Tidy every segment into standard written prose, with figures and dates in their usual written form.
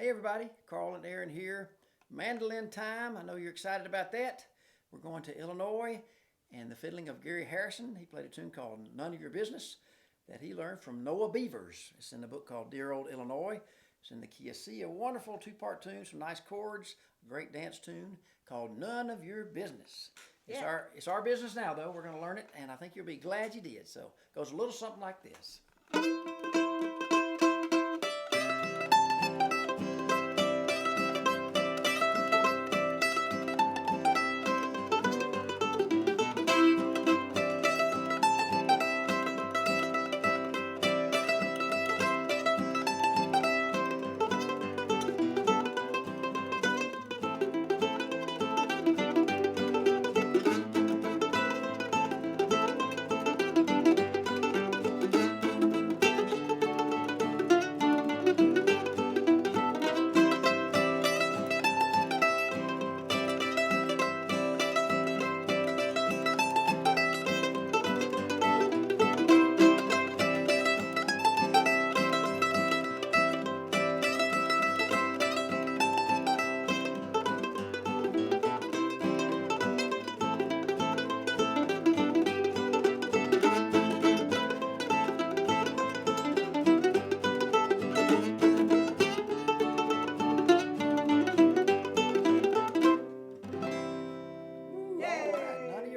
Hey everybody, Carl and Erynn here. Mandolin time. I know you're excited about that. We're going to Illinois and the fiddling of Gary Harrison. He played a tune called None of Your Business that he learned from Noah Beavers. It's in the book called Dear Old Illinois. It's in the key of C, a wonderful two-part tune, some nice chords, a great dance tune called None of Your Business. It's our business now though. We're going to learn it and I think you'll be glad you did. So it goes a little something like this.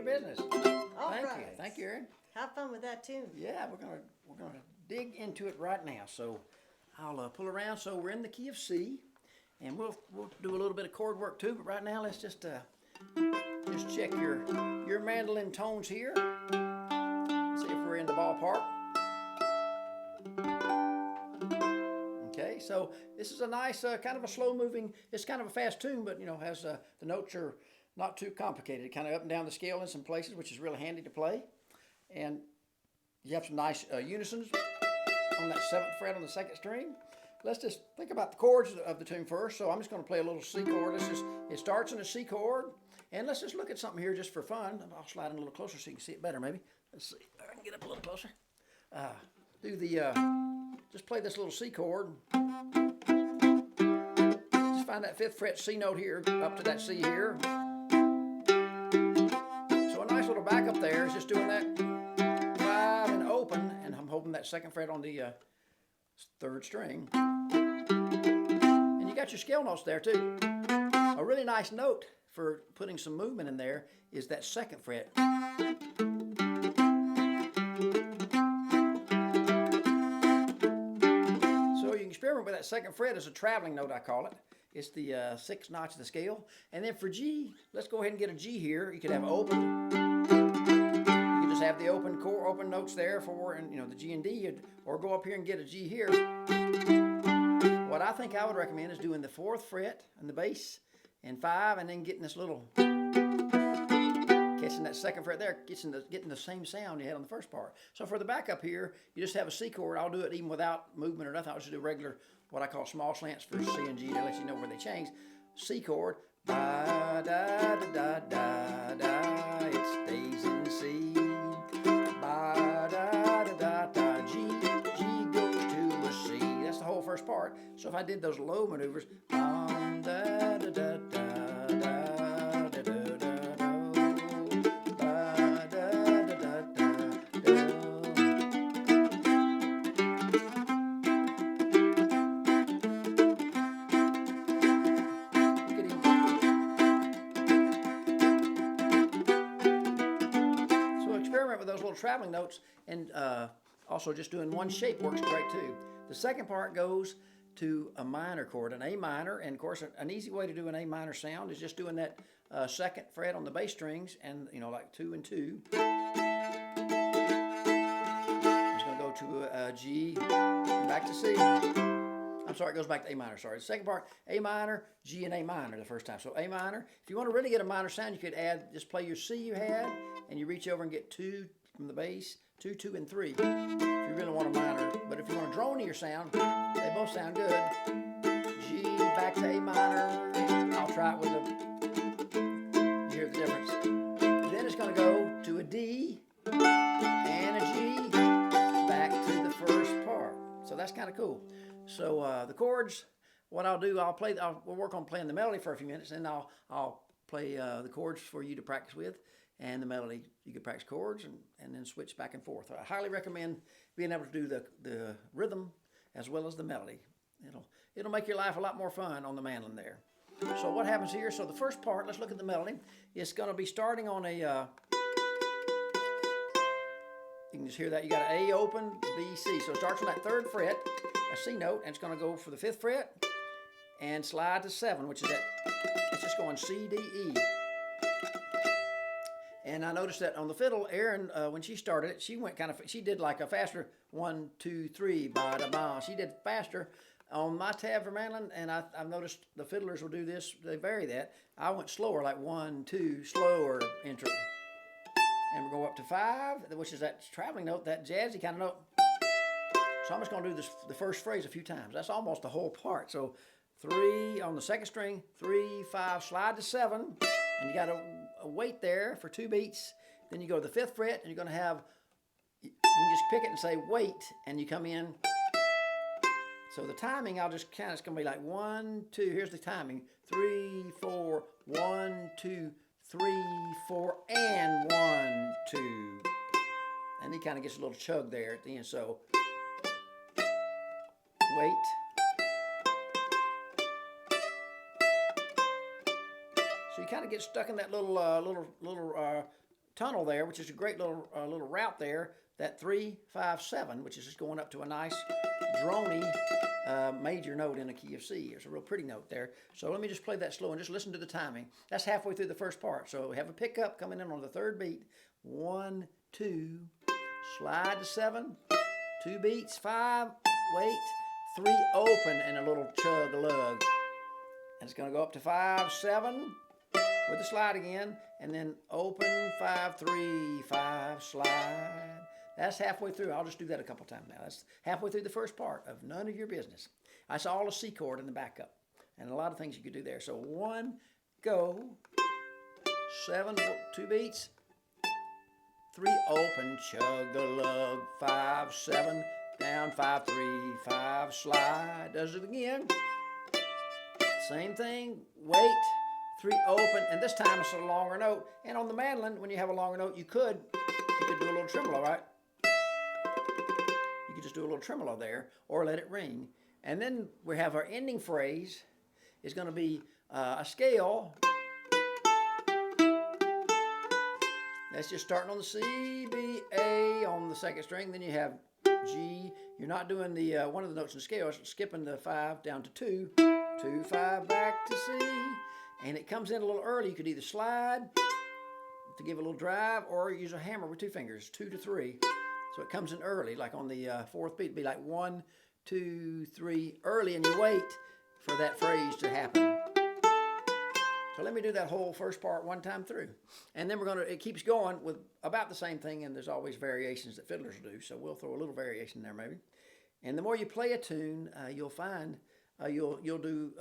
Business. Thank you, Erynn. Have fun with that tune. Yeah, we're gonna dig into it right now. So I'll pull around. So we're in the key of C, and we'll do a little bit of chord work too. But right now, let's just check your mandolin tones here. See if we're in the ballpark. Okay, so this is a nice kind of a slow moving. It's kind of a fast tune, but has the notes are not too complicated, kind of up and down the scale in some places, which is really handy to play. And you have some nice unisons on that 7th fret on the 2nd string. Let's just think about the chords of the tune first. So I'm just going to play a little C chord. It starts in a C chord. And let's just look at something here just for fun. I'll slide in a little closer so you can see it better maybe. Let's see if I can get up a little closer. Just play this little C chord. Just find that 5th fret C note here, up to that C here. Little back up there is just doing that 5 and open, and I'm holding that 2nd fret on the 3rd string. And you got your scale notes there too. A really nice note for putting some movement in there is that 2nd fret. So you can experiment with that 2nd fret as a traveling note, I call it. It's the 6th notch of the scale. And then for G, let's go ahead and get a G here. You could have open. You could just have the open notes there for, the G and D, or go up here and get a G here. What I think I would recommend is doing the 4th fret and the bass and 5, and then getting this little, catching that 2nd fret there, getting the same sound you had on the first part. So for the backup here, you just have a C chord. I'll do it even without movement or nothing. I'll just do regular, what I call small slants for C and G to let you know where they change. C chord, da da da da da da, it stays in C. Ba da da da da, G goes to a C. That's the whole first part. So if I did those low maneuvers, da da da da da. With those little traveling notes, and also just doing one shape works great too. The second part goes to a minor chord, an A minor, and of course an easy way to do an A minor sound is just doing that 2nd fret on the bass strings, and like 2 and 2. It's going to go to a G, back to C. I'm sorry, it goes back to A minor, sorry. The second part, A minor, G and A minor the first time. So A minor. If you want to really get a minor sound, you could just play your C you had, and you reach over and get 2 from the bass, 2, 2, and 3. If you really want a minor. But if you want a dronier sound, they both sound good. G, back to A minor. I'll try it with you hear the difference. Then it's going to go to a D and a G, back to the first part. So that's kind of cool. So the chords, what I'll do, we'll work on playing the melody for a few minutes, and I'll play the chords for you to practice with, and the melody you can practice chords and then switch back and forth. I highly recommend being able to do the rhythm as well as the melody. It'll make your life a lot more fun on the mandolin there. So what happens here? So the first part, let's look at the melody. It's going to be starting on a. You can just hear that. You got an A open, B, C. So it starts on that 3rd fret, a C note, and it's going to go for the 5th fret and slide to 7, which is that. It's just going C, D, E. And I noticed that on the fiddle, Erynn, when she started it, she did like a faster 1, 2, 3, ba da ba. She did faster. On my tab for mandolin, and I've noticed the fiddlers will do this, they vary that. I went slower, like 1, 2, slower, intro. And we'll go up to 5, which is that traveling note, that jazzy kind of note. So I'm just going to do the first phrase a few times. That's almost the whole part. So 3 on the 2nd string, 3, 5, slide to 7, and you got a wait there for 2 beats. Then you go to the 5th fret, and you're going to have, you can just pick it and say wait, and you come in. So the timing, I'll just count. It's going to be like 1, 2. Here's the timing. 3, 4, 1, 2, 3, 4, and 1, 2. And he kind of gets a little chug there at the end. So wait. So you kind of get stuck in that little tunnel there, which is a great little route there. That 3, 5, 7, which is just going up to a nice drony major note in a key of C. It's a real pretty note there. So let me just play that slow and just listen to the timing. That's halfway through the first part. So we have a pickup coming in on the 3rd beat. 1, 2, slide to 7, 2 beats, 5, wait, 3, open, and a little chug-a-lug. And it's going to go up to 5, 7, with the slide again, and then open, 5, 3, 5, slide. That's halfway through. I'll just do that a couple times now. That's halfway through the first part of None of Your Business. I saw all a C chord in the backup, and a lot of things you could do there. So 1, go, 7, 2 beats, 3, open, chug-a-lug, 5, 7, down, 5, 3, 5, slide. Does it again. Same thing, wait, 3, open, and this time it's a longer note. And on the mandolin, when you have a longer note, you could do a little tremolo, right? You could just do a little tremolo there, or let it ring. And then we have our ending phrase is going to be a scale. That's just starting on the C, B, A on the 2nd string. Then you have G. You're not doing the one of the notes in the scale. It's skipping the 5 down to 2. 2, 5, back to C. And it comes in a little early. You could either slide to give a little drive, or use a hammer with 2 fingers, 2 to 3. So it comes in early, like on the 4th beat. It'd be like 1, 2, 3, early, and you wait for that phrase to happen. So let me do that whole first part one time through. And then it keeps going with about the same thing, and there's always variations that fiddlers do, so we'll throw a little variation there maybe. And the more you play a tune, you'll find you'll do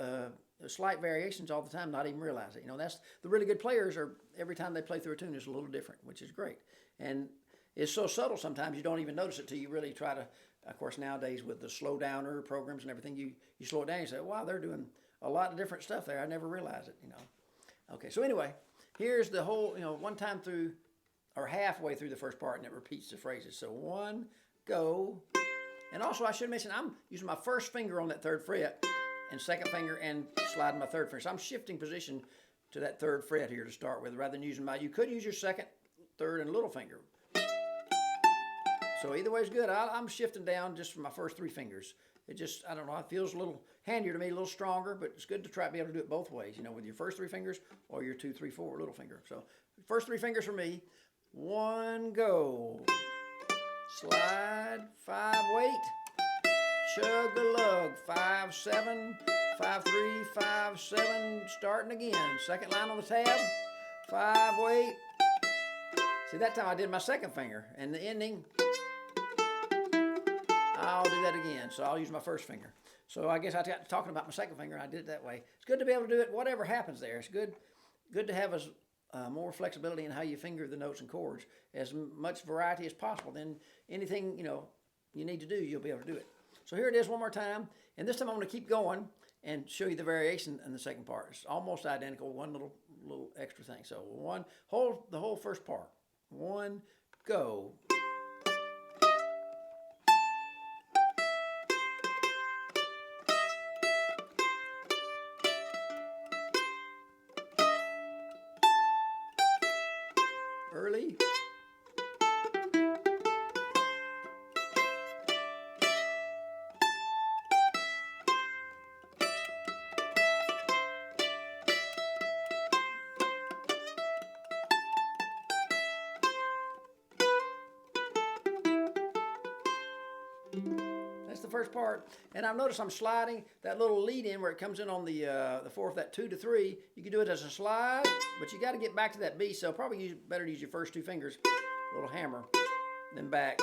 slight variations all the time, not even realize it. That's the really good players are, every time they play through a tune is a little different, which is great. And it's so subtle sometimes you don't even notice it till you really try to. Of course, nowadays with the slow downer programs and everything, you slow it down, you say, wow, they're doing a lot of different stuff there. I never realized it, Okay, so anyway, here's the whole, one time through, or halfway through the first part, and it repeats the phrases. So 1, go. And also I should mention, I'm using my 1st finger on that 3rd fret, and 2nd finger, and sliding my 3rd finger. So I'm shifting position to that 3rd fret here to start with, rather than using you could use your 2nd, 3rd, and little finger. So either way is good. I'm shifting down just for my first 3 fingers. It just, I don't know, it feels a little handier to me, a little stronger, but it's good to try to be able to do it both ways, with your first 3 fingers or your 2, 3, 4 little finger. So first 3 fingers for me. 1, go. Slide, 5, wait. Chug-a-lug, 5, 7, 5, 3, 5, 7, starting again. 2nd line on the tab, 5, wait. See, that time I did my 2nd finger, and the ending, I'll do that again. So I'll use my 1st finger. So I guess I got talking about my 2nd finger, and I did it that way. It's good to be able to do it whatever happens there. It's good to have more flexibility in how you finger the notes and chords. As much variety as possible. Then anything, you need to do, you'll be able to do it. So here it is one more time. And this time I'm going to keep going. and show you the variation in the second part. It's almost identical, one little extra thing. So the whole first part. One, go. Early. That's the first part. And I've noticed I'm sliding that little lead in where it comes in on the fourth, that 2 to 3. You can do it as a slide, but you got to get back to that B. So probably better to use your first 2 fingers, a little hammer, then back.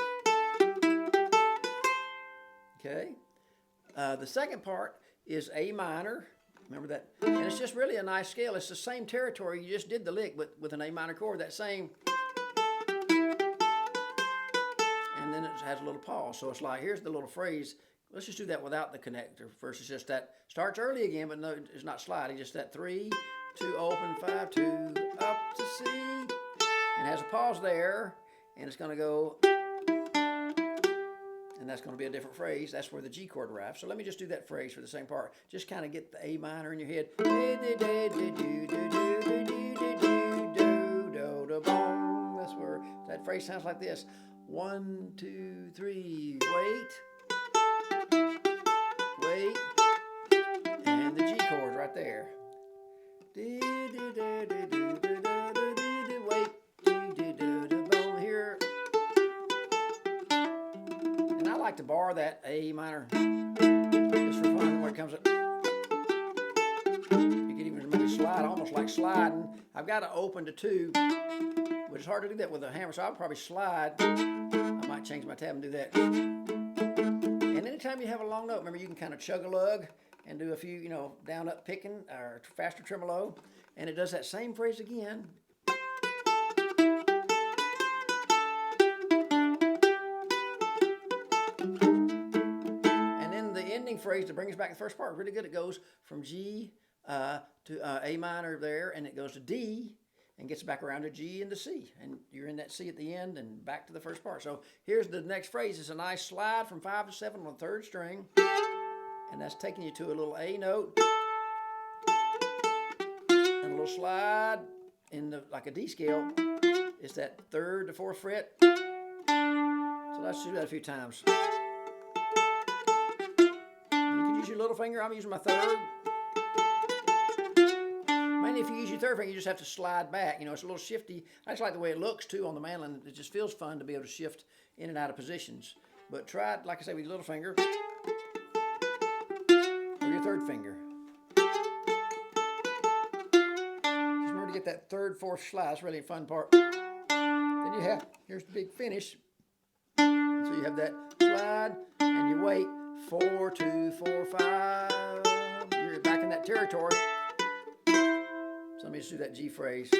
Okay. The second part is A minor. Remember that? And it's just really a nice scale. It's the same territory. You just did the lick, but with an A minor chord, that same. And then it has a little pause. So it's like, here's the little phrase. Let's just do that without the connector. First, it's just that starts early again, but no, it's not sliding. Just that 3, 2, open, 5, 2, up to C. And it has a pause there. And it's going to go. And that's going to be a different phrase. That's where the G chord arrives. So let me just do that phrase for the same part. Just kind of get the A minor in your head. That's where that phrase sounds like this. 1, 2, 3, wait, and the G chord right there. Wait, here. And I like to bar that A minor just for fun when it comes up. You can even maybe slide, almost like sliding. I've got to open to 2. But it's hard to do that with a hammer, so I'll probably slide. I might change my tab and do that. And anytime you have a long note, remember you can kind of chug-a-lug and do a few, down, up picking or faster tremolo. And it does that same phrase again. And then the ending phrase to bring us back to the first part, really good. It goes from G to A minor there, and it goes to D. And gets back around to G and to C. And you're in that C at the end and back to the first part. So here's the next phrase. It's a nice slide from 5 to 7 on the 3rd string. And that's taking you to a little A note. And a little slide in like a D scale. It's that 3rd to 4th fret. So let's do that a few times. You can use your little finger. I'm using my 3rd. If you use your 3rd finger, you just have to slide back. It's a little shifty. I just like the way it looks, too, on the mandolin. It just feels fun to be able to shift in and out of positions. But try it, like I say, with your little finger or your 3rd finger. Just remember to get that 3rd, 4th slide. It's really a fun part. Then here's the big finish. So you have that slide, and you wait. 4, 2, 4, 5. You're back in that territory. So let me just do that G phrase.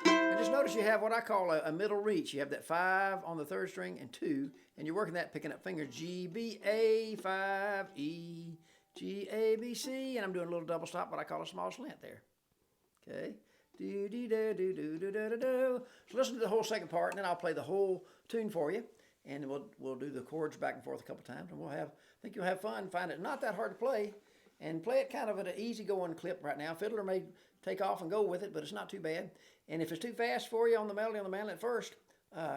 And just notice you have what I call a middle reach. You have that 5 on the 3rd string and 2, and you're working that, picking up fingers G, B, A, 5, E, G, A, B, C, and I'm doing a little double stop, what I call a small slant there. Okay. Do, do, do, do, do, do, do, do. So listen to the whole second part, and then I'll play the whole tune for you, and we'll do the chords back and forth a couple times, and I think you'll have fun. Find it not that hard to play. And play it kind of at an easy-going clip right now. Fiddler may take off and go with it, but it's not too bad. And if it's too fast for you on the melody on the mandolin at first,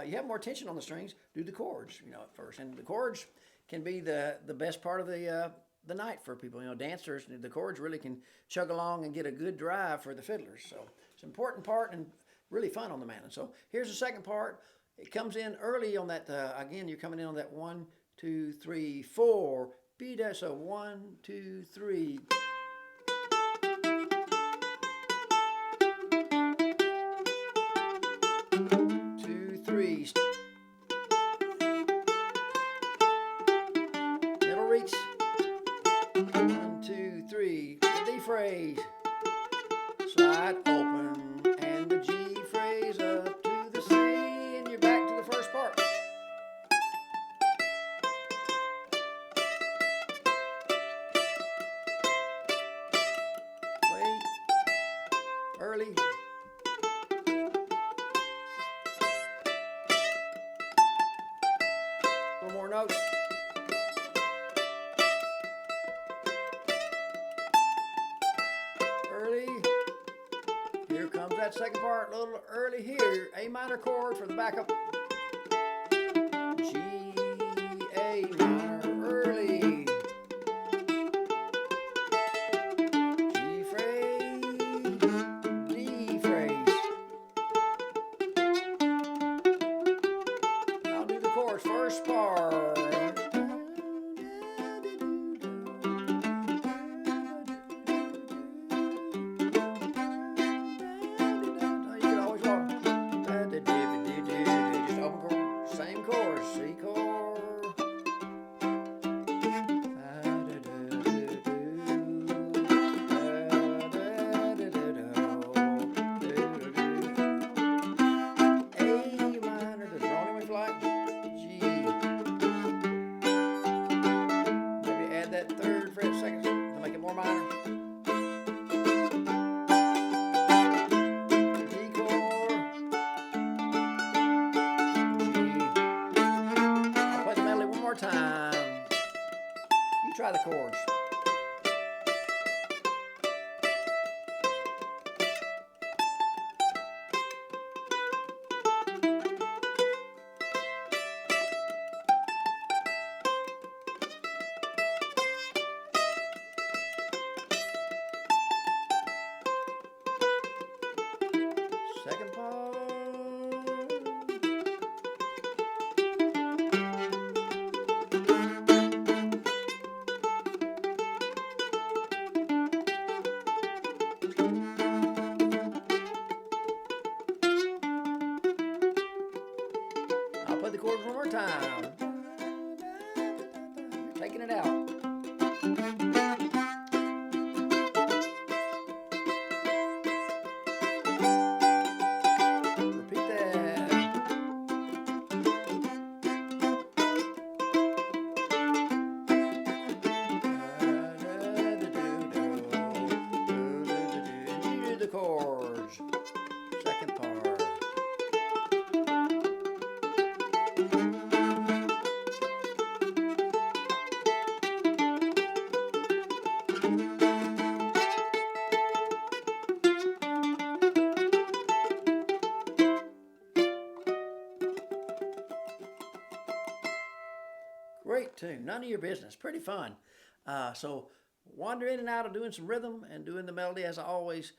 you have more tension on the strings, do the chords, at first. And the chords can be the best part of the night for people. Dancers, the chords really can chug along and get a good drive for the fiddlers. So it's an important part and really fun on the mandolin. So here's the second part. It comes in early on that, again, you're coming in on that 1, 2, 3, 4, B dash, so 1, 2, 3. 2, 3. Middle reach. 1, 2, 3. The D phrase. Slide open and the G phrase up to the C, and you're back to the first part. early. A little more notes. Early. Here comes that second part, a little early here. A minor chord for the backup. G, A minor, early. G phrase, D phrase. I'll do the chorus, first bar. Same chorus, C chord. A minor, does it only flat? G. Maybe add that third fret second to make it more minor. Time. You try the chords. Second part. I'll play the chords one more time. You're taking it out. Repeat that. Do the chords. Second part. Great tune, none of your business, pretty fun. So wander in and out of doing some rhythm and doing the melody as I always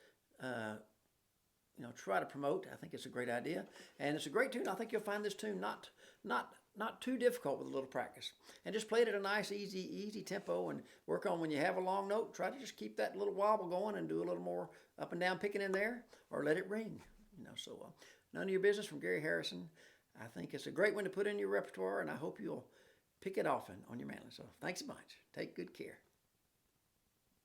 try to promote. I think it's a great idea, and it's a great tune. I think you'll find this tune not too difficult with a little practice, and just play it at a nice easy tempo and work on when you have a long note. Try to just keep that little wobble going and do a little more up and down picking in there, or let it ring. None of your business from Gary Harrison. I think it's a great one to put in your repertoire, and I hope you'll pick it often on your mandolin. So thanks a bunch. Take good care.